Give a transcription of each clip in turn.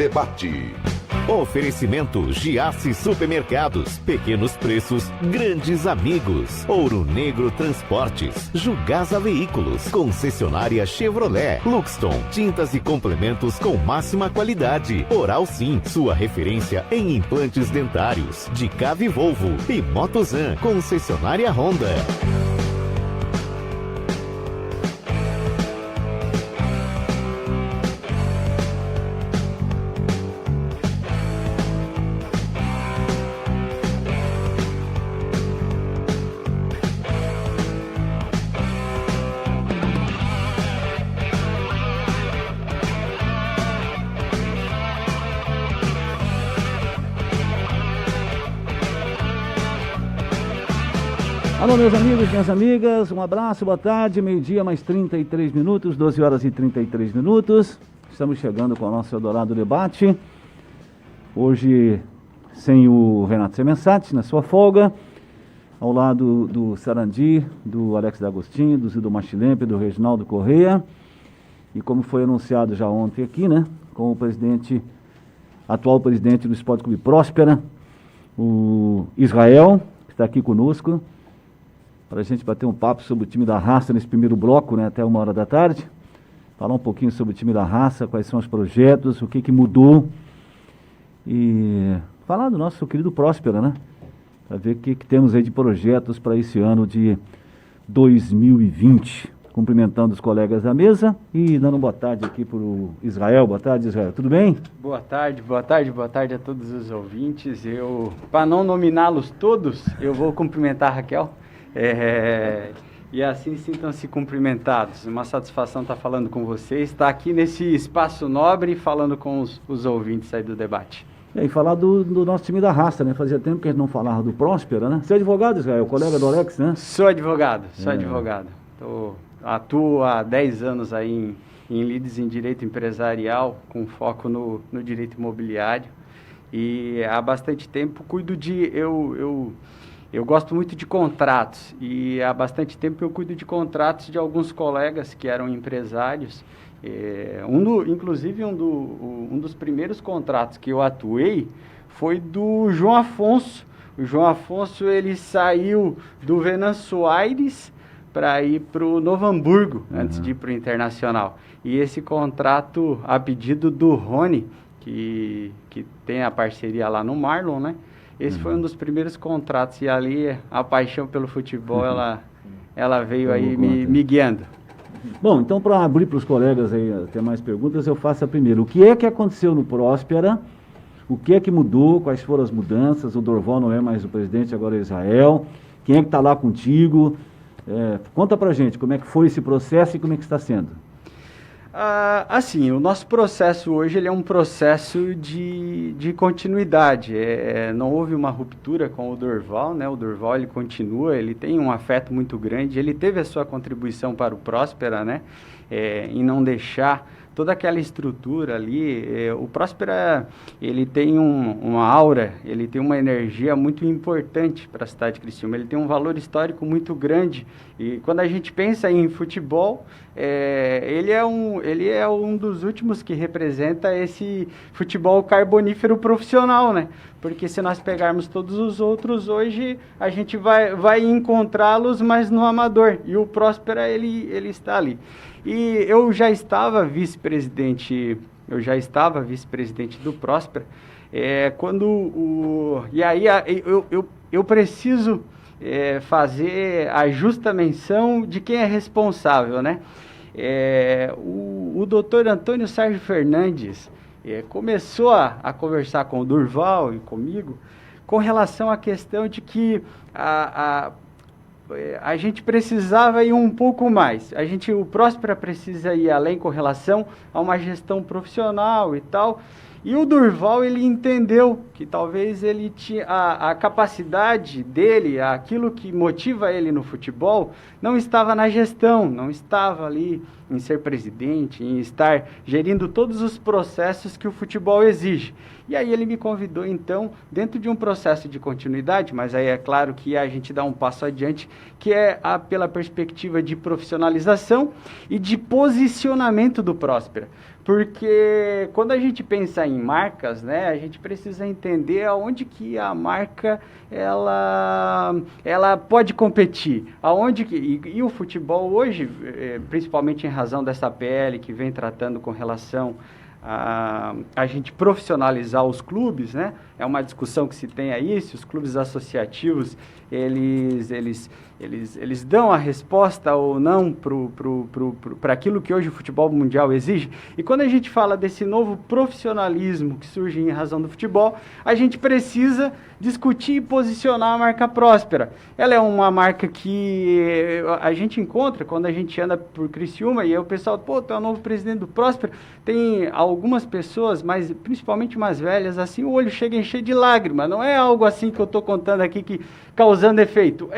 Debate. Oferecimento Giasse Supermercados, pequenos preços, grandes amigos. Ouro Negro Transportes, Jugasa Veículos, concessionária Chevrolet, Luxton, tintas e complementos com máxima qualidade. Oral Sim, sua referência em implantes dentários. De Cave Volvo e Motozan, concessionária Honda. Alô, meus amigos, minhas amigas, um abraço, boa tarde, meio-dia, mais 33 minutos, 12 horas e 33 minutos. Estamos chegando com o nosso Eldorado Debate. Hoje, sem o Renato Semensati, na sua folga, ao lado do Sarandi, do Alex D'Agostinho, do Zido Machilempe, do Reginaldo Correia. E como foi anunciado já ontem aqui, né, com o atual presidente do Esporte Clube Próspera, o Israel, que está aqui conosco, para a gente bater um papo sobre o time da Raça nesse primeiro bloco, né, até 1h da tarde. Falar um pouquinho sobre o time da Raça, quais são os projetos, o que mudou. E falar do nosso querido Próspera, né? Para ver o que temos aí de projetos para esse ano de 2020. Cumprimentando os colegas da mesa e dando boa tarde aqui para o Israel. Boa tarde, Israel. Tudo bem? Boa tarde a todos os ouvintes. Para não nominá-los todos, eu vou cumprimentar a Raquel. E assim sintam-se cumprimentados. Uma satisfação estar falando com vocês, estar aqui nesse espaço nobre falando com os ouvintes aí do debate. E falar do nosso time da Raça, né? Fazia tempo que a gente não falava do Próspera, né? Você é advogado, Israel, colega do Alex, né? Sou advogado. Atuo há 10 anos aí em lides em direito empresarial, com foco no direito imobiliário. E há bastante tempo cuido de... Eu gosto muito de contratos e há bastante tempo eu cuido de contratos de alguns colegas que eram empresários. Inclusive um dos primeiros contratos que eu atuei foi do João Afonso. O João Afonso, ele saiu do Venâncio Aires para ir para o Novo Hamburgo, antes de ir para o Internacional. E esse contrato, a pedido do Rony, que tem a parceria lá no Marlon, né? Esse foi um dos primeiros contratos, e ali a paixão pelo futebol, ela veio aí me guiando. Bom, então para abrir para os colegas aí ter mais perguntas, eu faço a primeira. O que é que aconteceu no Próspera? O que é que mudou? Quais foram as mudanças? O Dorval não é mais o presidente, agora é Israel. Quem é que está lá contigo? Conta pra gente como é que foi esse processo e como é que está sendo. Assim, o nosso processo hoje ele é um processo de continuidade. Não houve uma ruptura com o Dorval, né? O Dorval ele continua, ele tem um afeto muito grande, ele teve a sua contribuição para o Próspera, né? Em não deixar toda aquela estrutura ali. O Próspera, ele tem uma aura, ele tem uma energia muito importante para a cidade de Criciúma, ele tem um valor histórico muito grande, e quando a gente pensa em futebol, ele é um dos últimos que representa esse futebol carbonífero profissional, né? Porque se nós pegarmos todos os outros hoje, a gente vai encontrá-los, mas no amador, e o Próspera, ele está ali. E eu já estava vice-presidente do Próspera, e aí eu preciso fazer a justa menção de quem é responsável, né? O doutor Antônio Sérgio Fernandes começou a conversar com o Durval e comigo com relação à questão de que a gente precisava ir um pouco mais. O Próspera precisa ir além com relação a uma gestão profissional e tal. E o Durval, ele entendeu que talvez ele tinha a capacidade dele, aquilo que motiva ele no futebol, não estava na gestão, não estava ali em ser presidente, em estar gerindo todos os processos que o futebol exige. E aí ele me convidou, então, dentro de um processo de continuidade, mas aí é claro que a gente dá um passo adiante, que é pela perspectiva de profissionalização e de posicionamento do Próspera. Porque quando a gente pensa em marcas, né, a gente precisa entender aonde que a marca ela pode competir, aonde que, e o futebol hoje, principalmente em razão dessa PL que vem tratando com relação a gente profissionalizar os clubes, né? É uma discussão que se tem aí, se os clubes associativos, eles dão a resposta ou não para aquilo que hoje o futebol mundial exige. E quando a gente fala desse novo profissionalismo que surge em razão do futebol, a gente precisa discutir e posicionar a marca Próspera. Ela é uma marca que a gente encontra quando a gente anda por Criciúma, e aí o pessoal, pô, tu é o novo presidente do Próspera. Tem algumas pessoas, mas principalmente mais velhas, assim, o olho chega a encher de lágrima. Não é algo assim que eu estou contando aqui que causando efeito.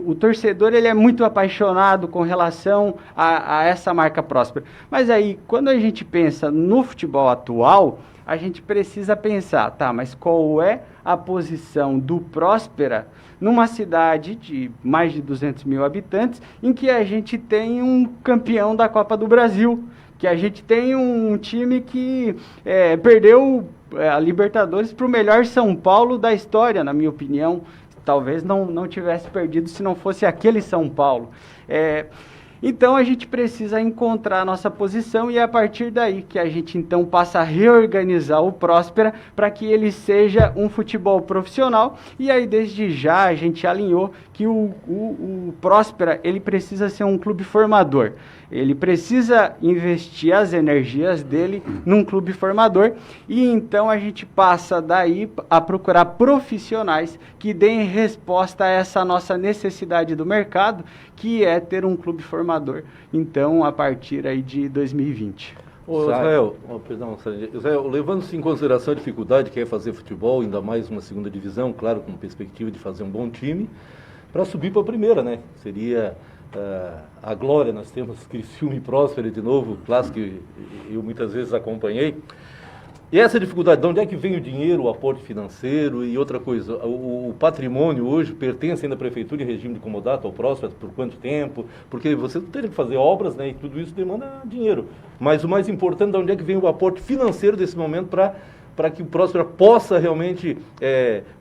O torcedor ele é muito apaixonado com relação a essa marca Próspera. Mas aí, quando a gente pensa no futebol atual, a gente precisa pensar, tá, mas qual é a posição do Próspera numa cidade de mais de 200 mil habitantes, em que a gente tem um campeão da Copa do Brasil, que a gente tem um time que perdeu a Libertadores para o melhor São Paulo da história, na minha opinião. Talvez não tivesse perdido se não fosse aquele São Paulo. Então a gente precisa encontrar a nossa posição, e é a partir daí que a gente então passa a reorganizar o Próspera para que ele seja um futebol profissional. E aí desde já a gente alinhou que o Próspera ele precisa ser um clube formador. Ele precisa investir as energias dele num clube formador, e então a gente passa daí a procurar profissionais que deem resposta a essa nossa necessidade do mercado, que é ter um clube formador, então a partir aí de 2020. Israel, levando-se em consideração a dificuldade que é fazer futebol, ainda mais uma segunda divisão, claro, com perspectiva de fazer um bom time, para subir para a primeira, né? Seria a glória. Nós temos Criciúma e Próspera de novo, clássico que eu muitas vezes acompanhei. E essa dificuldade, de onde é que vem o dinheiro, o aporte financeiro e outra coisa? O patrimônio hoje pertence ainda à prefeitura em regime de comodato ao Próspera, por quanto tempo? Porque você tem que fazer obras, né, e tudo isso demanda dinheiro. Mas o mais importante, de onde é que vem o aporte financeiro desse momento para que o Próspera possa realmente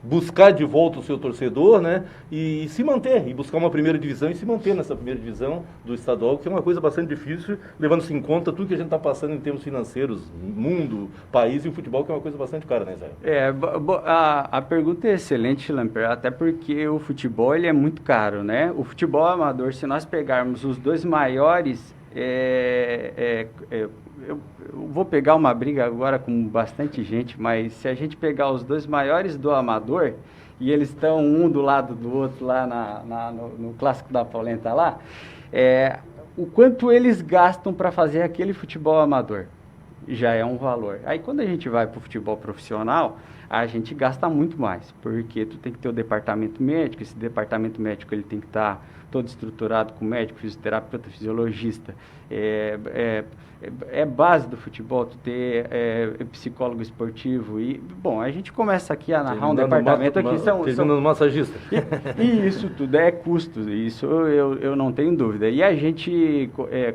buscar de volta o seu torcedor, né, e se manter, e buscar uma primeira divisão e se manter nessa primeira divisão do estadual, que é uma coisa bastante difícil, levando-se em conta tudo que a gente está passando em termos financeiros, mundo, país, e o futebol, que é uma coisa bastante cara, né, Zé? A pergunta é excelente, Lamper, até porque o futebol ele é muito caro, né? O futebol amador, se nós pegarmos os dois maiores, eu vou pegar uma briga agora com bastante gente, mas se a gente pegar os dois maiores do amador, e eles estão um do lado do outro lá no Clássico da Polenta lá, o quanto eles gastam para fazer aquele futebol amador já é um valor. Aí quando a gente vai para o futebol profissional, a gente gasta muito mais, porque tu tem que ter o departamento médico, esse departamento médico ele tem que estar todo estruturado com médico, fisioterapeuta, fisiologista. É base do futebol tu ter psicólogo esportivo. E, bom, a gente começa aqui a narrar um departamento aqui. Terminando massagista. E isso tudo é custo, isso eu não tenho dúvida. E a gente,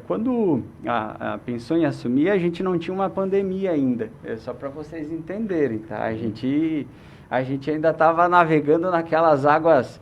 quando pensou em assumir, a gente não tinha uma pandemia ainda. Só para vocês entenderem, tá? A gente ainda estava navegando naquelas águas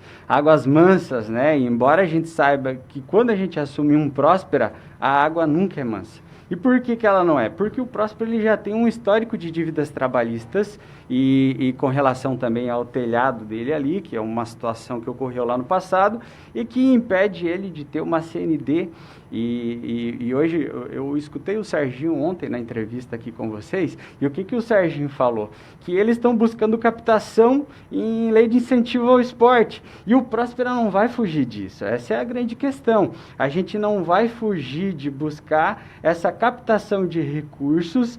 mansas, né? E embora a gente saiba que quando a gente assume um Próspera, a água nunca é mansa. E por que ela não é? Porque o Próspera ele já tem um histórico de dívidas trabalhistas e com relação também ao telhado dele ali, que é uma situação que ocorreu lá no passado e que impede ele de ter uma CND. E hoje eu escutei o Serginho ontem na entrevista aqui com vocês, e o que o Serginho falou? Que eles estão buscando captação em lei de incentivo ao esporte, e o Próspera não vai fugir disso. Essa é a grande questão. A gente não vai fugir de buscar essa captação de recursos,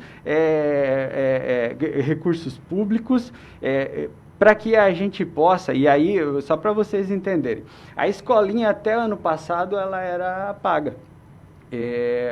recursos públicos, para que a gente possa, e aí, só para vocês entenderem, a escolinha até ano passado ela era paga.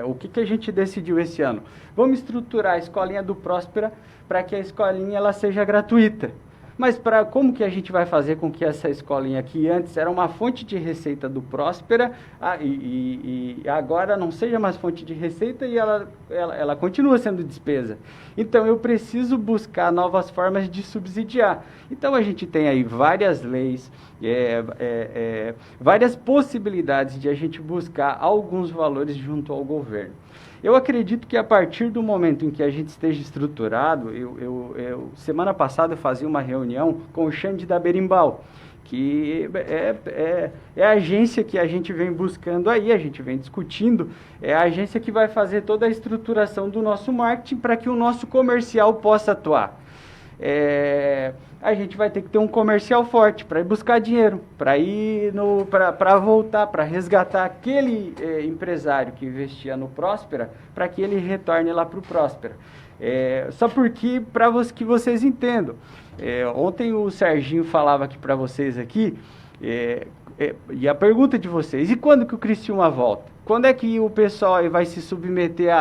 o que a gente decidiu esse ano? Vamos estruturar a escolinha do Próspera para que a escolinha ela seja gratuita. Mas como que a gente vai fazer com que essa escolinha que antes era uma fonte de receita do Próspera e agora não seja mais fonte de receita e ela continua sendo despesa? Então eu preciso buscar novas formas de subsidiar. Então a gente tem aí várias leis, várias possibilidades de a gente buscar alguns valores junto ao governo. Eu acredito que a partir do momento em que a gente esteja estruturado, semana passada eu fazia uma reunião com o Xande da Berimbau, que é a agência que a gente vem buscando aí, a gente vem discutindo, é a agência que vai fazer toda a estruturação do nosso marketing para que o nosso comercial possa atuar. A gente vai ter que ter um comercial forte para ir buscar dinheiro, para voltar, para resgatar aquele empresário que investia no Próspera, para que ele retorne lá para o Próspera. Só porque, para que vocês entendam, ontem o Serginho falava aqui para vocês aqui, e a pergunta de vocês, e quando que o Criciúma volta? Quando é que o pessoal vai se submeter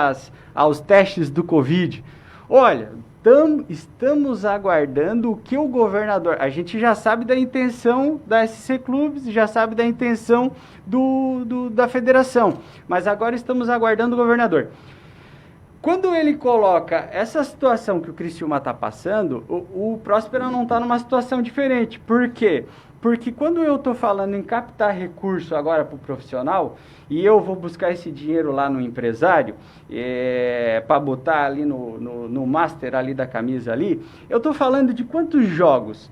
aos testes do Covid? Olha, estamos aguardando o que o governador... A gente já sabe da intenção da SC Clubes, já sabe da intenção da federação, mas agora estamos aguardando o governador. Quando ele coloca essa situação que o Criciúma está passando, o Próspera não está numa situação diferente. Por quê? Porque quando eu estou falando em captar recurso agora para o profissional, e eu vou buscar esse dinheiro lá no empresário, para botar ali no master ali da camisa ali, eu estou falando de quantos jogos?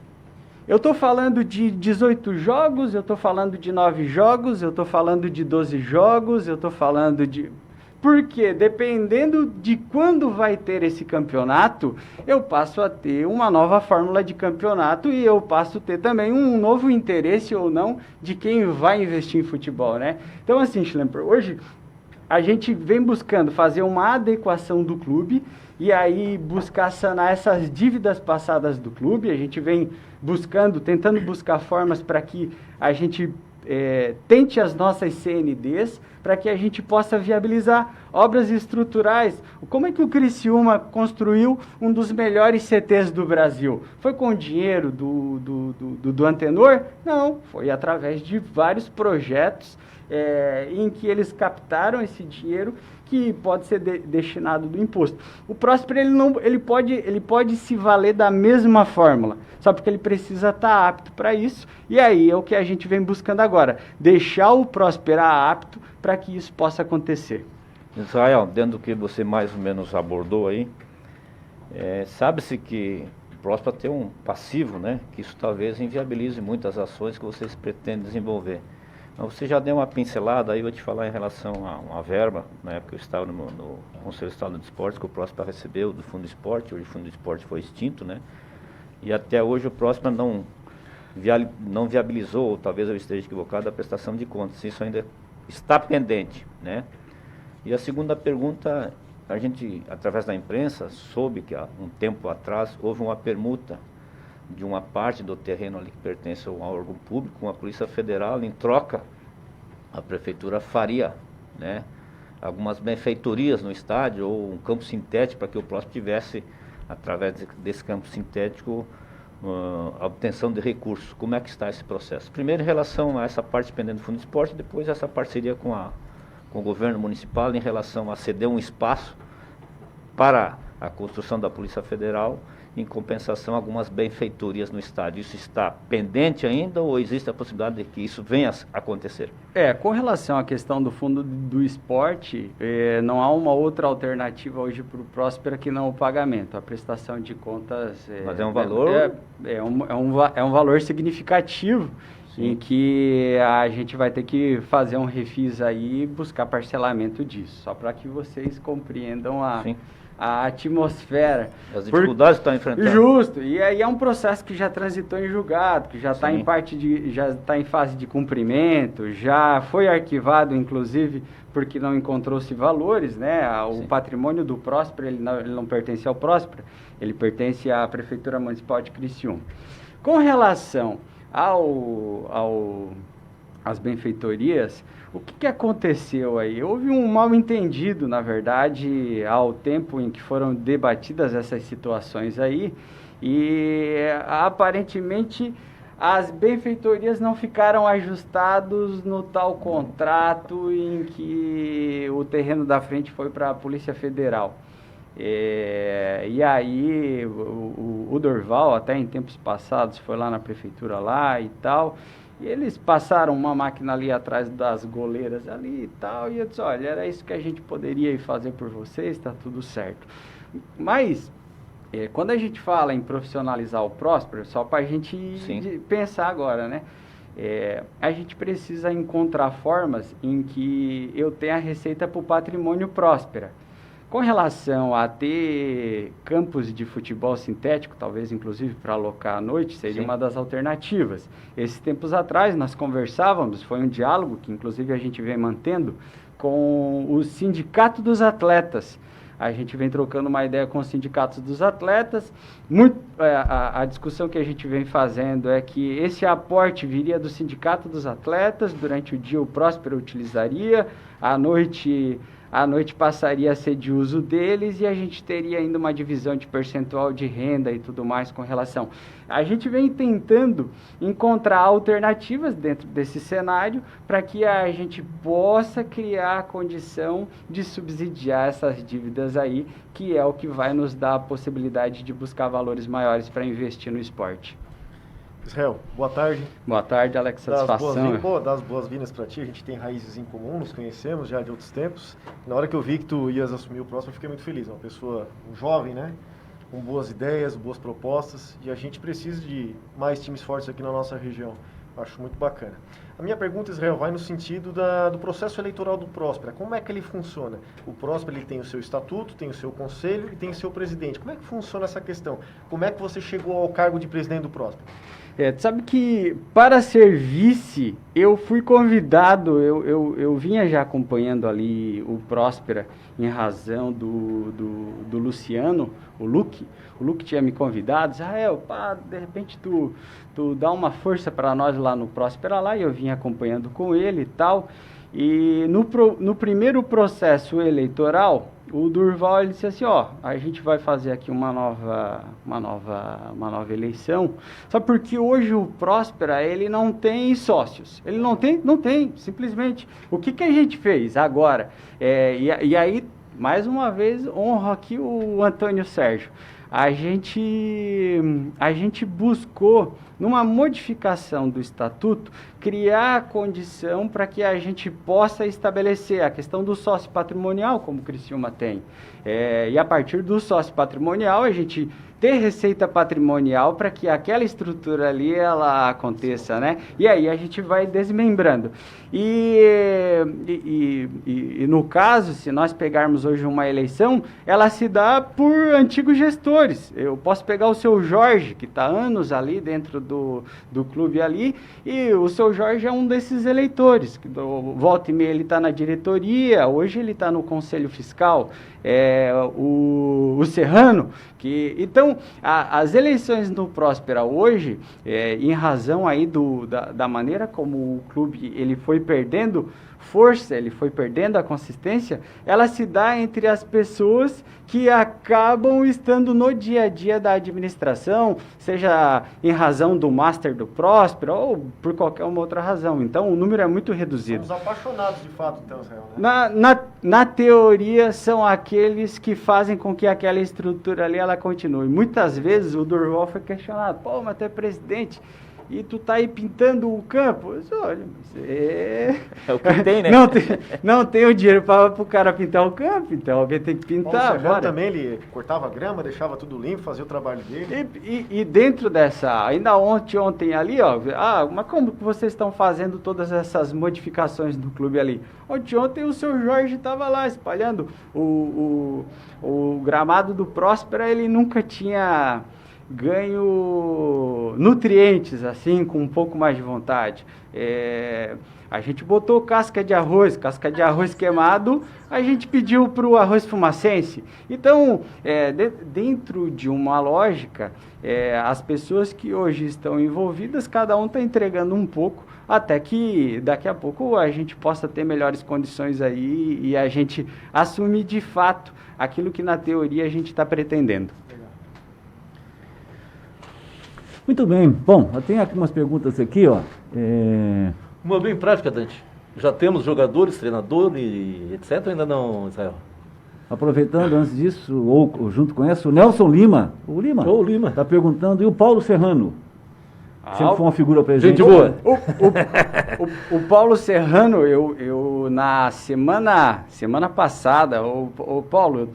Eu estou falando de 18 jogos, eu estou falando de 9 jogos, eu estou falando de 12 jogos, eu estou falando de... Porque dependendo de quando vai ter esse campeonato, eu passo a ter uma nova fórmula de campeonato e eu passo a ter também um novo interesse ou não de quem vai investir em futebol, né? Então assim, Schlemper, hoje a gente vem buscando fazer uma adequação do clube e aí buscar sanar essas dívidas passadas do clube. A gente vem tentando buscar formas para que a gente tente as nossas CNDs para que a gente possa viabilizar obras estruturais. Como é que o Criciúma construiu um dos melhores CTs do Brasil? Foi com o dinheiro do Antenor? Não, foi através de vários projetos em que eles captaram esse dinheiro que pode ser destinado do imposto. O Próspera ele pode se valer da mesma fórmula, só porque ele precisa estar apto para isso, e aí é o que a gente vem buscando agora, deixar o Próspera apto para que isso possa acontecer. Israel, dentro do que você mais ou menos abordou aí, sabe-se que o Próspera tem um passivo, né, que isso talvez inviabilize muitas ações que vocês pretendem desenvolver. Você já deu uma pincelada, aí eu vou te falar em relação a uma verba, na época eu estava no Conselho Estadual de Esportes, que o Próspera recebeu do Fundo Esporte. Hoje o Fundo Esporte foi extinto, né? E até hoje o Próspera não viabilizou, ou talvez eu esteja equivocado, a prestação de contas. Isso ainda está pendente, né? E a segunda pergunta, a gente, através da imprensa, soube que há um tempo atrás houve uma permuta de uma parte do terreno ali que pertence a um órgão público, com a Polícia Federal. Em troca, a Prefeitura faria, né, algumas benfeitorias no estádio, ou um campo sintético, para que o Próspera tivesse, através desse campo sintético, a obtenção de recursos. Como é que está esse processo? Primeiro, em relação a essa parte pendente do Fundo de Esporte, depois essa parceria com o governo municipal, em relação a ceder um espaço para a construção da Polícia Federal, em compensação algumas benfeitorias no estádio. Isso está pendente ainda ou existe a possibilidade de que isso venha a acontecer? Com relação à questão do fundo do esporte, não há uma outra alternativa hoje para o Próspera que não o pagamento. A prestação de contas... Mas é um valor... É um valor significativo. Sim. Em que a gente vai ter que fazer um refis aí e buscar parcelamento disso, só para que vocês compreendam a atmosfera. As dificuldades que estão enfrentando. Justo, e aí é um processo que já transitou em julgado, que já está já está em fase de cumprimento, já foi arquivado, inclusive, porque não encontrou-se valores, né? O patrimônio do Próspera, ele não pertence ao Próspera, ele pertence à Prefeitura Municipal de Criciúma. Com relação as benfeitorias, o que aconteceu aí? Houve um mal-entendido, na verdade, ao tempo em que foram debatidas essas situações aí, e aparentemente as benfeitorias não ficaram ajustados no tal contrato em que o terreno da frente foi para a Polícia Federal. E aí o Dorval, até em tempos passados, foi lá na prefeitura lá e tal, e eles passaram uma máquina ali atrás das goleiras ali e tal, e eu disse, olha, era isso que a gente poderia ir fazer por vocês, está tudo certo. Mas quando a gente fala em profissionalizar o Próspera, só para a gente pensar agora, né? A gente precisa encontrar formas em que eu tenha receita para o patrimônio Próspera. Com relação a ter campos de futebol sintético, talvez inclusive para alocar à noite, seria uma das alternativas. Esses tempos atrás nós conversávamos, foi um diálogo que inclusive a gente vem mantendo com o Sindicato dos Atletas. A gente vem trocando uma ideia com os sindicatos dos atletas. A discussão que a gente vem fazendo é que esse aporte viria do Sindicato dos Atletas, durante o dia o Próspera utilizaria, à noite passaria a ser de uso deles e a gente teria ainda uma divisão de percentual de renda e tudo mais com relação. A gente vem tentando encontrar alternativas dentro desse cenário para que a gente possa criar a condição de subsidiar essas dívidas aí, que é o que vai nos dar a possibilidade de buscar valores maiores para investir no esporte. Israel, boa tarde. Boa tarde, Alex. Satisfação. Das boas-vindas para ti. A gente tem raízes em comum, nos conhecemos já de outros tempos. Na hora que eu vi que tu ias assumir o Próspera, eu fiquei muito feliz. Uma pessoa jovem, né? Com boas ideias, boas propostas. E a gente precisa de mais times fortes aqui na nossa região. Acho muito bacana. A minha pergunta, Israel, vai no sentido do processo eleitoral do Próspera. Como é que ele funciona? O Próspera ele tem o seu estatuto, tem o seu conselho e tem o seu presidente. Como é que funciona essa questão? Como é que você chegou ao cargo de presidente do Próspera? Tu sabe que para ser vice, eu fui convidado, eu vinha já acompanhando ali o Próspera em razão do Luciano, o Luque tinha me convidado, Israel, de repente tu dá uma força para nós lá no Próspera lá, e eu vinha acompanhando com ele e tal, e no primeiro processo eleitoral, o Durval ele disse assim, a gente vai fazer aqui uma nova eleição, só porque hoje o Próspera, ele não tem sócios, ele não tem, simplesmente. O que a gente fez agora? E aí, mais uma vez, honro aqui o Antônio Sérgio. A gente buscou, numa modificação do estatuto, criar a condição para que a gente possa estabelecer a questão do sócio patrimonial, como o Criciúma tem. E a partir do sócio patrimonial, a gente ter receita patrimonial para que aquela estrutura ali, ela aconteça, né? E aí a gente vai desmembrando. E no caso, se nós pegarmos hoje uma eleição, ela se dá por antigos gestores. Eu posso pegar o seu Jorge, que está anos ali dentro do clube ali, e o seu Jorge é um desses eleitores. Volta e meia ele está na diretoria, hoje ele está no Conselho Fiscal. O Serrano, então as eleições no Próspera hoje, em razão aí da maneira como o clube ele foi perdendo força, ele foi perdendo a consistência, ela se dá entre as pessoas que acabam estando no dia a dia da administração, seja em razão do Master do Próspera ou por qualquer uma outra razão. Então o número é muito reduzido. Somos apaixonados de fato, então, Israel, né? Na teoria, são aqueles que fazem com que aquela estrutura ali ela continue. Muitas vezes o Durval foi questionado, mas tu é presidente e tu tá aí pintando o campo. Eu disse, olha, é o que tem, né? Não tem o dinheiro para o cara pintar o campo, então alguém tem que pintar. O Serrano também, ele cortava grama, deixava tudo limpo, fazia o trabalho dele. E dentro dessa, ainda ontem ali, mas como que vocês estão fazendo todas essas modificações do clube ali? Ontem o seu Jorge estava lá espalhando o gramado do Próspera, ele nunca tinha ganho nutrientes, assim, com um pouco mais de vontade. A gente botou casca de arroz queimado, a gente pediu para o arroz fumacense. Então, dentro de uma lógica, as pessoas que hoje estão envolvidas, cada um está entregando um pouco, até que daqui a pouco a gente possa ter melhores condições aí e a gente assumir de fato aquilo que na teoria a gente está pretendendo. Muito bem. Bom, eu tenho aqui umas perguntas aqui, ó. Uma bem prática, Dante. Já temos jogadores, treinador e etc. ou ainda não, Israel? Aproveitando antes disso, ou junto com essa, o Nelson Lima. O Lima. Está perguntando, e o Paulo Serrano? Sempre foi uma figura presente. Gente boa. O Paulo Serrano, eu na semana passada, o Paulo,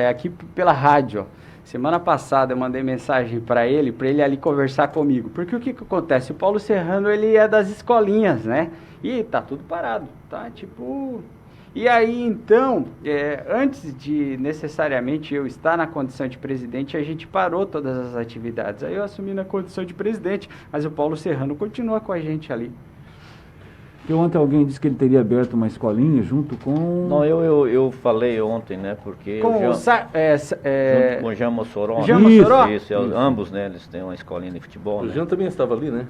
aqui pela rádio, ó. Semana passada eu mandei mensagem para ele ali conversar comigo. Porque o que acontece? O Paulo Serrano, ele é das escolinhas, né? E tá tudo parado, tá? Tipo... E aí, então, antes de necessariamente eu estar na condição de presidente, a gente parou todas as atividades. Aí eu assumi na condição de presidente, mas o Paulo Serrano continua com a gente ali. Porque ontem alguém disse que ele teria aberto uma escolinha junto com... Não, eu falei ontem, né, porque... Com junto com o Jean Mossoró. Jean Mossoró? Isso, ambos, né, eles têm uma escolinha de futebol, O né? Jean também estava ali, né?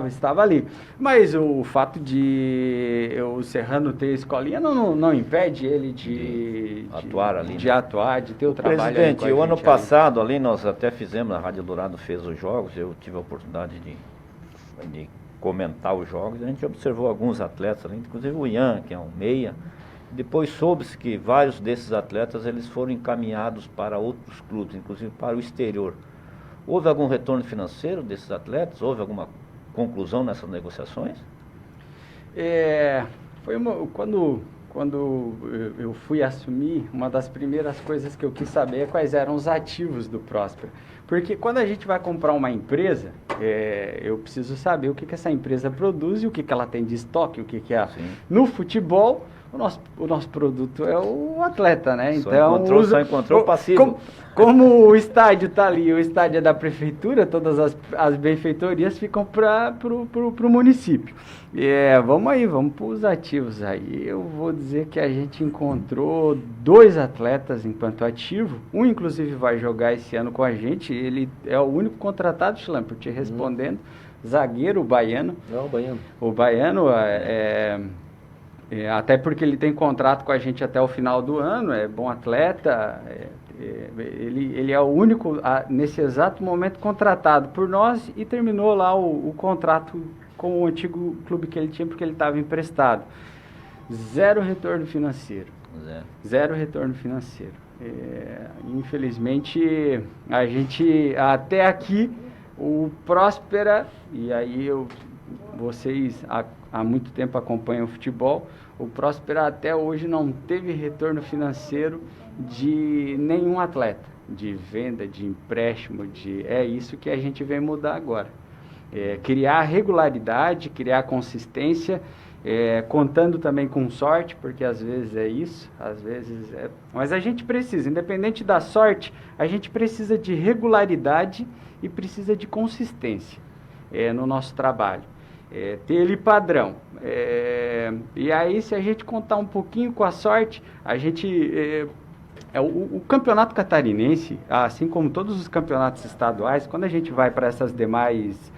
Estava ali. Mas o fato de o Serrano ter escolinha não impede ele de atuar ali, de né? atuar, de ter o trabalho. Presidente, ali com a o ano gente passado ali nós até fizemos, a Rádio Dourado fez os jogos, eu tive a oportunidade de comentar os jogos, a gente observou alguns atletas ali, inclusive o Ian, que é um meia. Depois soube-se que vários desses atletas eles foram encaminhados para outros clubes, inclusive para o exterior. Houve algum retorno financeiro desses atletas? Houve alguma conclusão nessas negociações? Foi quando eu fui assumir, uma das primeiras coisas que eu quis saber é quais eram os ativos do Próspera. Porque quando a gente vai comprar uma empresa, eu preciso saber o que essa empresa produz e o que ela tem de estoque, o que é. Sim. No futebol, o nosso produto é o atleta, né? Só encontrou passivo. Como o estádio está ali, o estádio é da prefeitura, todas as benfeitorias ficam para o município. Vamos para os ativos aí. Eu vou dizer que a gente encontrou 2 atletas enquanto ativo. Um, inclusive, vai jogar esse ano com a gente. Ele é o único contratado, Schlamper, te respondendo. Zagueiro, o baiano. Não, o baiano. O baiano até porque ele tem contrato com a gente até o final do ano, é bom atleta, ele é o único, nesse exato momento, contratado por nós e terminou lá o contrato com o antigo clube que ele tinha, porque ele estava emprestado. Zero retorno financeiro. Zero retorno financeiro. Infelizmente, a gente, até aqui, o Próspera, e aí vocês há muito tempo acompanham o futebol, o Próspera até hoje não teve retorno financeiro de nenhum atleta, de venda, de empréstimo, é isso que a gente vem mudar agora. Criar regularidade, criar consistência, contando também com sorte, porque às vezes é isso, às vezes mas a gente precisa, independente da sorte, a gente precisa de regularidade e precisa de consistência no nosso trabalho. Ter ele padrão. E aí, se a gente contar um pouquinho com a sorte, a gente... o campeonato catarinense, assim como todos os campeonatos estaduais, quando a gente vai para essas demais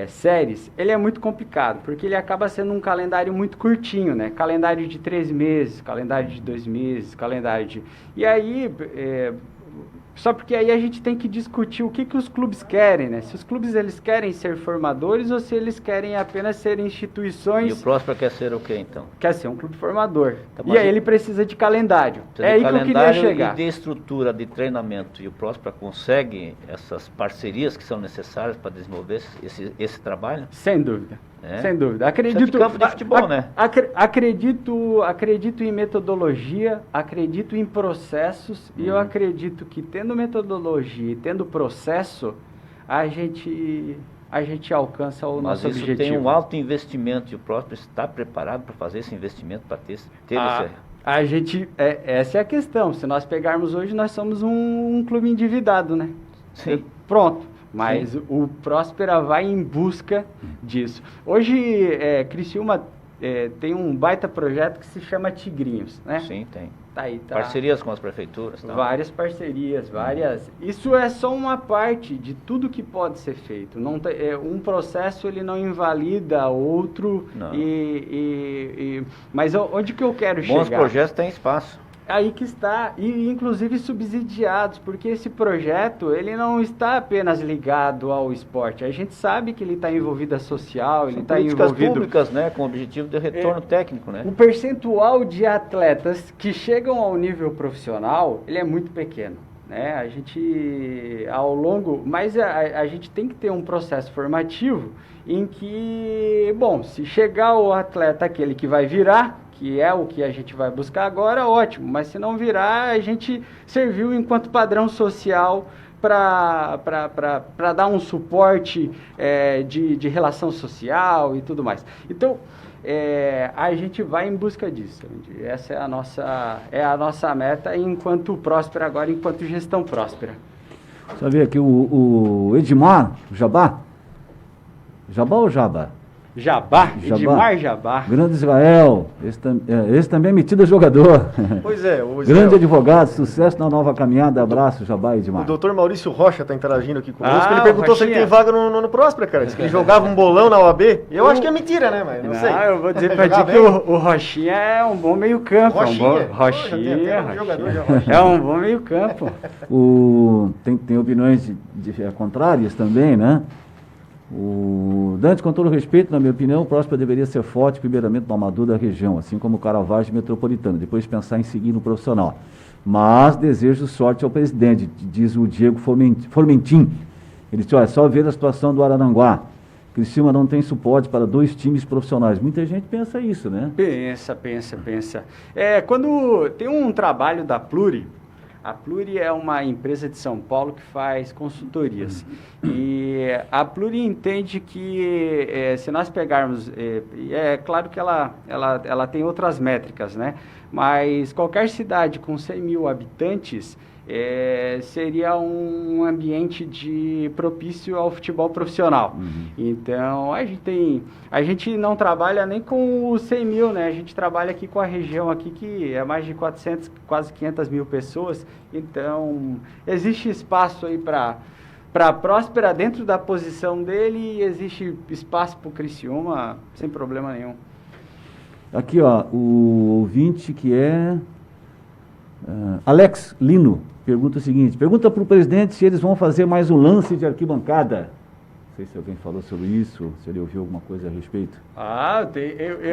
séries, ele é muito complicado, porque ele acaba sendo um calendário muito curtinho, né? Calendário de 3 meses, calendário de 2 meses, calendário de... E aí... Só porque aí a gente tem que discutir o que os clubes querem, né? Se os clubes eles querem ser formadores ou se eles querem apenas ser instituições... E o Próspera quer ser o quê, então? Quer ser um clube formador. Então, e aí ele precisa de calendário. Precisa de aí que eu queria chegar. E de estrutura de treinamento. E o Próspera consegue essas parcerias que são necessárias para desenvolver esse trabalho? Sem dúvida. Sem dúvida. Acredito de campo de futebol, né? Acredito em metodologia, acredito em processos e eu acredito que tendo metodologia e tendo processo, a gente alcança o nosso objetivo. Mas isso tem um alto investimento e o Próspera está preparado para fazer esse investimento, para ter Essa é a questão. Se nós pegarmos hoje, nós somos um clube endividado, né? Sim. Pronto. Mas o Próspera vai em busca disso. Hoje, Criciúma tem um baita projeto que se chama Tigrinhos, né? Sim, tem. Tá aí, tá. Parcerias com as prefeituras. Tá? Várias parcerias, várias. Isso é só uma parte de tudo que pode ser feito. Não um processo ele não invalida outro. Não. Mas onde que eu quero chegar? Bons projetos têm espaço. Aí que está, e inclusive subsidiados, porque esse projeto ele não está apenas ligado ao esporte. A gente sabe que ele está envolvido a social, ele está políticas envolvido públicas, né, com o objetivo de retorno técnico, né? O percentual de atletas que chegam ao nível profissional, ele é muito pequeno, né? A gente, mas a gente tem que ter um processo formativo em que, bom, se chegar o atleta aquele que vai virar, que é o que a gente vai buscar agora, ótimo, mas se não virar, a gente serviu enquanto padrão social para dar um suporte de relação social e tudo mais. Então, a gente vai em busca disso. Essa é a nossa meta enquanto Próspera agora, enquanto gestão Próspera. Deixa eu ver aqui o Edmar, o Jabá? Jabá ou Jabá? Jabá, Edmar Jabá. Grande Israel, esse também é metido a jogador. Pois é, o Grande advogado, sucesso na nova caminhada, abraço, Jabá e Edmar. O doutor Maurício Rocha está interagindo aqui conosco, ele o perguntou se ele Rochinha. tem vaga no Próspera, cara, disse que ele jogava um bolão na OAB, eu acho que é mentira, né, mas não sei. Eu vou dizer pra ti Jogava que bem? o Rochinha é um bom meio campo. Rochinha? Rochinha, Pô, já tem até um jogador de Rochinha. é um bom meio campo. Tem opiniões contrárias também, né? O Dante, com todo respeito, na minha opinião, o Próspera deveria ser forte, primeiramente, no amador da região, assim como o Caravaggio metropolitano, depois pensar em seguir no profissional. Mas desejo sorte ao presidente, diz o Diego Formentin. Ele disse, olha, só ver a situação do Araranguá. Criciúma não tem suporte para 2 times profissionais. Muita gente pensa isso, né? Pensa. Quando tem um trabalho da Pluri, a Pluri é uma empresa de São Paulo que faz consultorias. E a Pluri entende que, se nós pegarmos... é claro que ela tem outras métricas, né? Mas qualquer cidade com 100 mil habitantes seria um ambiente propício ao futebol profissional. Então, a gente não trabalha nem com os 100 mil, né? A gente trabalha aqui com a região aqui que é mais de 400, quase 500 mil pessoas. Então, existe espaço aí para Próspera dentro da posição dele e existe espaço para o Criciúma sem problema nenhum. Aqui, ó, o ouvinte que é Alex Lino pergunta o seguinte: pergunta para o presidente se eles vão fazer mais um lance de arquibancada. Não sei se alguém falou sobre isso, se ele ouviu alguma coisa a respeito.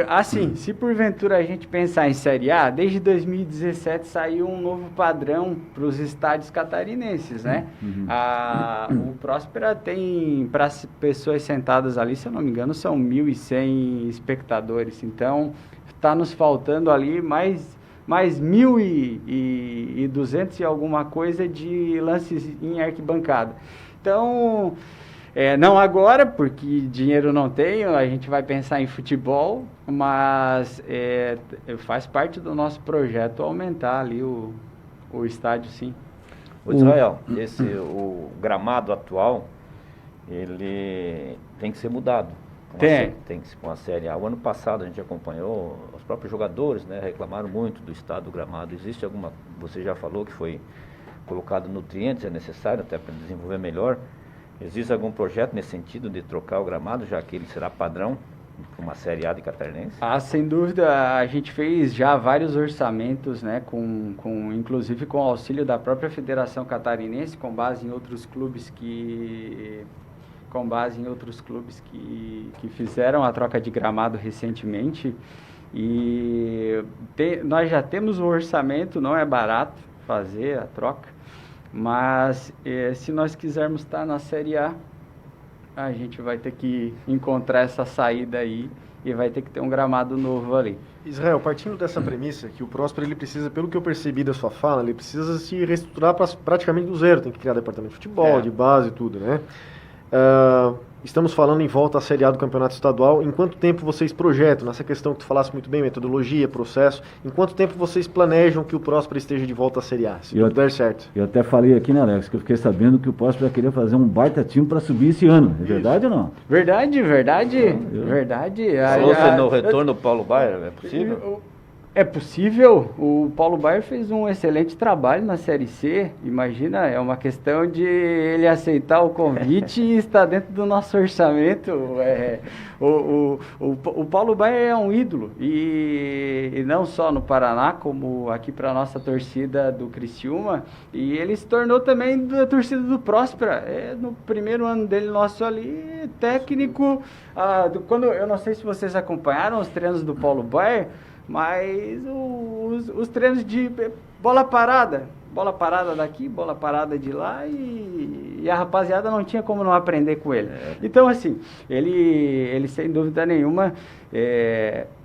Assim, se porventura a gente pensar em Série A, desde 2017 saiu um novo padrão para os estádios catarinenses, né? O Próspera tem, para as pessoas sentadas ali, se eu não me engano, são 1.100 espectadores. Então, está nos faltando ali mais 1.200 e alguma coisa de lances em arquibancada. Então... não agora, porque dinheiro não tenho, a gente vai pensar em futebol, mas faz parte do nosso projeto aumentar ali o estádio, sim. O Israel, o gramado atual, ele tem que ser mudado. Tem que ser com a Série A. O ano passado a gente acompanhou, os próprios jogadores, né, reclamaram muito do estado do gramado. Existe você já falou que foi colocado nutrientes, é necessário até para desenvolver melhor. Existe algum projeto nesse sentido de trocar o gramado, já que ele será padrão para uma Série A de Catarinense? Sem dúvida, a gente fez já vários orçamentos, né, inclusive com o auxílio da própria Federação Catarinense, com base em outros clubes que fizeram a troca de gramado recentemente. E nós já temos um orçamento, não é barato fazer a troca. Mas se nós quisermos estar na Série A, a gente vai ter que encontrar essa saída aí e vai ter que ter um gramado novo ali. Israel, partindo dessa premissa, que o Próspera ele precisa, pelo que eu percebi da sua fala, ele precisa se reestruturar praticamente do zero, tem que criar departamento de futebol, de base e tudo, né? Estamos falando em volta à Série A do Campeonato Estadual. Em quanto tempo vocês projetam, nessa questão que tu falasse muito bem, metodologia, processo, em quanto tempo vocês planejam que o Próspera esteja de volta à Série A, se tudo der certo? Eu até falei aqui, né, Alex, que eu fiquei sabendo que o Próspera queria fazer um baita time para subir esse ano. É verdade ou não? Verdade. Se fosse no retorno do Paulo Baier, é possível? É possível. O Paulo Baier fez um excelente trabalho na Série C. Imagina, é uma questão de ele aceitar o convite e estar dentro do nosso orçamento. O Paulo Baier é um ídolo. E não só no Paraná, como aqui para a nossa torcida do Criciúma. E ele se tornou também da torcida do Próspera. No primeiro ano dele nosso ali, técnico. Eu não sei se vocês acompanharam os treinos do Paulo Baier, mas os treinos de bola parada daqui, bola parada de lá, e a rapaziada não tinha como não aprender com ele. Então, assim, ele sem dúvida nenhuma,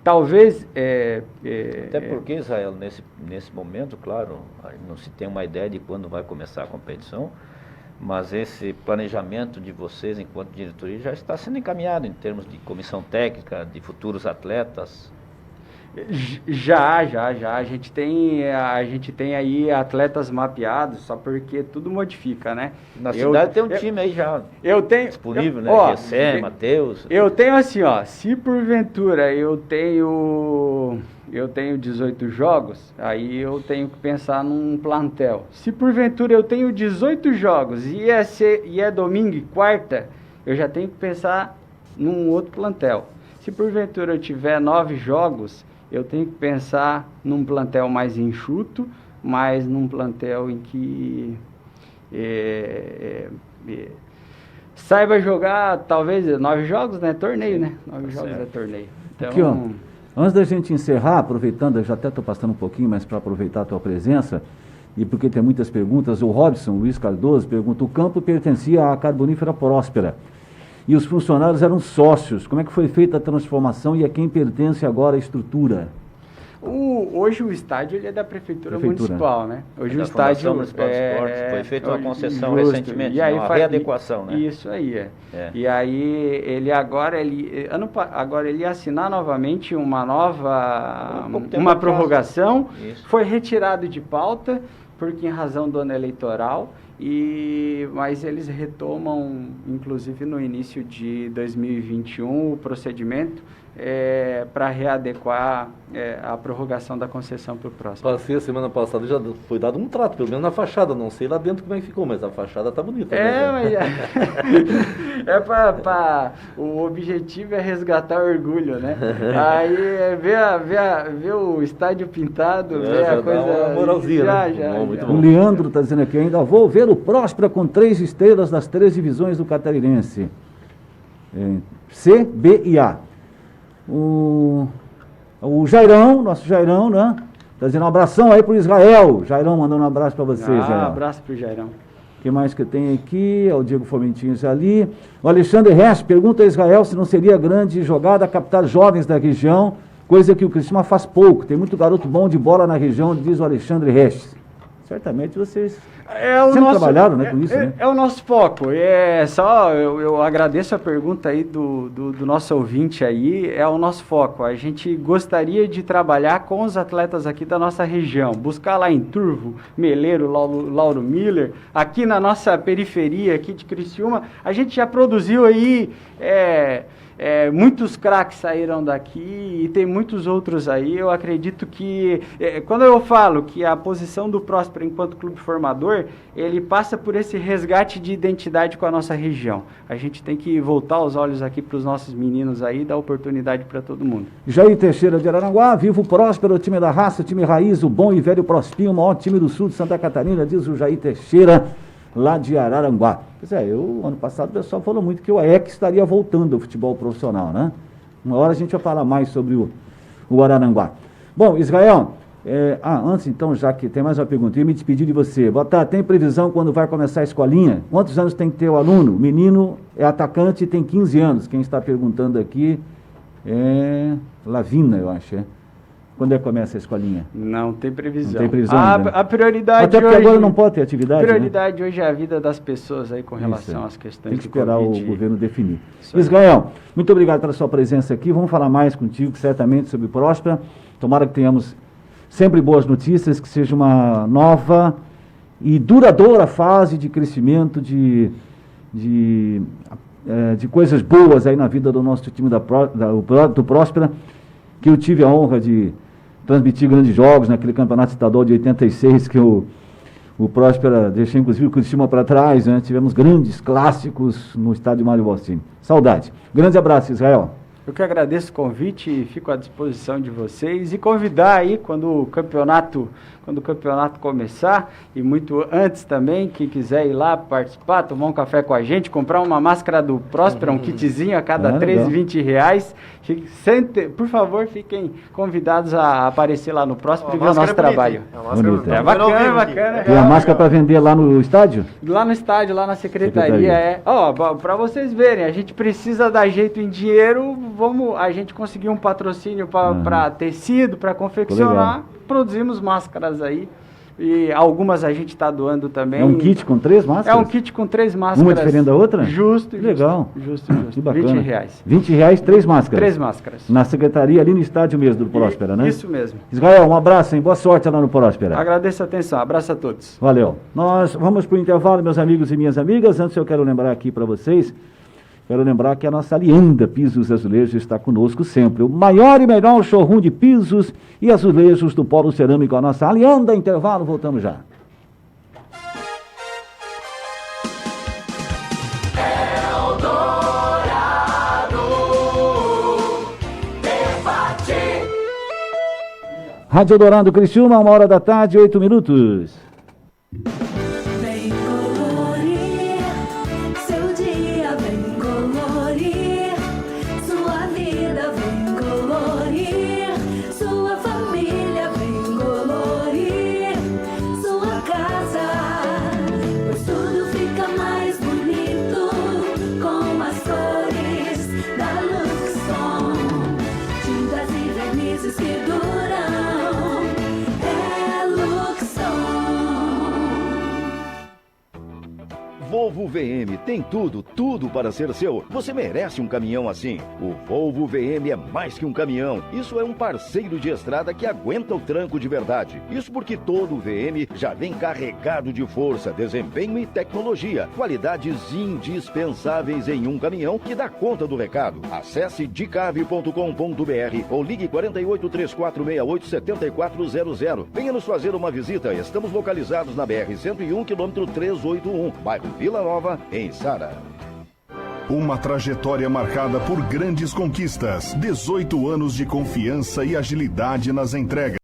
talvez... Até porque, Israel, nesse momento, claro, não se tem uma ideia de quando vai começar a competição, mas esse planejamento de vocês, enquanto diretoria, já está sendo encaminhado em termos de comissão técnica, de futuros atletas. Já. A gente tem aí atletas mapeados, só porque tudo modifica, né? Na cidade tem um time aí já disponível, né? GC, Matheus. Eu tenho assim, ó, se porventura eu tenho 18 jogos, aí eu tenho que pensar num plantel. Se porventura eu tenho 18 jogos e é domingo e quarta, eu já tenho que pensar num outro plantel. Se porventura eu tiver 9 jogos, eu tenho que pensar num plantel mais enxuto, mas num plantel em que saiba jogar, talvez, 9 jogos, né? Torneio, né? 9 jogos é torneio. Então, aqui, ó, antes da gente encerrar, aproveitando, eu já até estou passando um pouquinho, mas para aproveitar a tua presença, e porque tem muitas perguntas, o Robson Luiz Cardoso pergunta: o campo pertencia à Carbonífera Próspera e os funcionários eram sócios. Como é que foi feita a transformação e a quem pertence agora a estrutura? Hoje o estádio ele é da Prefeitura Municipal, né? Hoje o estádio Municipal de Esportes, foi feita uma concessão recentemente, uma readequação, né? Isso aí, E aí ele agora ele ia assinar novamente uma prorrogação. Foi retirado de pauta porque em razão do ano eleitoral. Mas eles retomam, inclusive no início de 2021, o procedimento para readequar a prorrogação da concessão para o próximo. Passei a semana passada, já foi dado um trato, pelo menos na fachada, não sei lá dentro como é que ficou, mas a fachada está bonita. O objetivo é resgatar o orgulho, né? Aí ver o estádio pintado, ver a coisa... Uma moralzinha, muito bom. O Leandro está dizendo aqui ainda: vou ver o Próspera com 3 estrelas das 3 divisões do Catarinense. C, B e A. O Jairão, nosso Jairão, né? Está dizendo um abração aí pro Israel. Jairão mandando um abraço para você, Jairão. Um abraço pro Jairão. O que mais que tem aqui? É o Diego Fomentinhos ali. O Alexandre Hess pergunta a Israel se não seria grande jogada captar jovens da região, coisa que o Criciúma faz pouco. Tem muito garoto bom de bola na região, diz o Alexandre Hess. Certamente vocês sempre trabalharam, né, com isso, né? É o nosso foco. Eu agradeço a pergunta aí do nosso ouvinte aí. É o nosso foco. A gente gostaria de trabalhar com os atletas aqui da nossa região. Buscar lá em Turvo, Meleiro, Lauro Miller. Aqui na nossa periferia aqui de Criciúma, a gente já produziu aí... muitos craques saíram daqui e tem muitos outros aí. Eu acredito que, quando eu falo que a posição do Próspera enquanto clube formador, ele passa por esse resgate de identidade com a nossa região. A gente tem que voltar os olhos aqui para os nossos meninos aí e dar oportunidade para todo mundo. Jair Teixeira de Araranguá: viva o Próspera, o time da raça, o time raiz, o bom e velho Prospinho, o maior time do sul de Santa Catarina, diz o Jair Teixeira, lá de Araranguá. Pois ano passado o pessoal falou muito que o AEC estaria voltando ao futebol profissional, né? Uma hora a gente vai falar mais sobre o Araranguá. Bom, Israel, antes então, já que tem mais uma pergunta, eu ia me despedir de você. Boa tarde, tem previsão quando vai começar a escolinha? Quantos anos tem que ter o aluno? O menino é atacante e tem 15 anos. Quem está perguntando aqui é Lavina, eu acho, Quando é que começa a escolinha? Não tem previsão. Não tem previsão ainda. A prioridade Até porque hoje, agora não pode ter atividade, a prioridade hoje é a vida das pessoas aí com relação às questões tem que esperar Covid. o governo definir. Isso aí. Israel, muito obrigado pela sua presença aqui. Vamos falar mais contigo, certamente, sobre o Próspera. Tomara que tenhamos sempre boas notícias, que seja uma nova e duradoura fase de crescimento, de coisas boas aí na vida do nosso time do Próspera, que eu tive a honra de transmitir grandes jogos naquele campeonato estadual de 86, que o Próspera deixou inclusive o Criciúma para trás, né? Tivemos grandes clássicos no estádio Mário Bostini. Saudade. Grande abraço, Israel. Eu que agradeço o convite e fico à disposição de vocês e convidar aí quando o campeonato começar e muito antes também, quem quiser ir lá participar, tomar um café com a gente, comprar uma máscara do Próspera, um kitzinho a cada R$3,20. Por favor, fiquem convidados a aparecer lá no Próspera e ver o nosso trabalho. É bacana. Tem a máscara para vender lá no estádio? Lá no estádio, lá na secretaria. Para vocês verem, a gente precisa dar jeito em dinheiro, a gente conseguir um patrocínio para tecido, para confeccionar, produzimos máscaras aí. E algumas a gente está doando também. É um kit com 3 máscaras? É um kit com 3 máscaras. Uma diferente da outra? Justo. Legal. Justo. Que bacana. R$20. R$20, 3 máscaras? 3 máscaras. Na secretaria, ali no estádio mesmo do Próspera, né? Isso mesmo. Israel, um abraço, hein? Boa sorte lá no Próspera. Agradeço a atenção. Abraço a todos. Valeu. Nós vamos para o intervalo, meus amigos e minhas amigas. Antes eu quero lembrar aqui para vocês, que a nossa Alianda Pisos e Azulejos está conosco sempre. O maior e melhor showroom de pisos e azulejos do Polo Cerâmico. A nossa Alianda, intervalo, voltamos já. Rádio Dourado Criciúma, 13h, 8 minutos. Vem colorir seu dia, vem colorir sua vida, vem colorir sua família, vem colorir sua casa, pois tudo fica mais bonito com as cores da Luxon. Tintas e vernizes que duram. Volvo VM tem tudo para ser seu. Você merece um caminhão assim. O Volvo VM é mais que um caminhão. Isso é um parceiro de estrada que aguenta o tranco de verdade. Isso porque todo VM já vem carregado de força, desempenho e tecnologia. Qualidades indispensáveis em um caminhão que dá conta do recado. Acesse dicave.com.br ou ligue 48 3468 7400. Venha nos fazer uma visita. Estamos localizados na BR-101, quilômetro 381, bairro Vila Nova, em Sara. Uma trajetória marcada por grandes conquistas, 18 anos de confiança e agilidade nas entregas.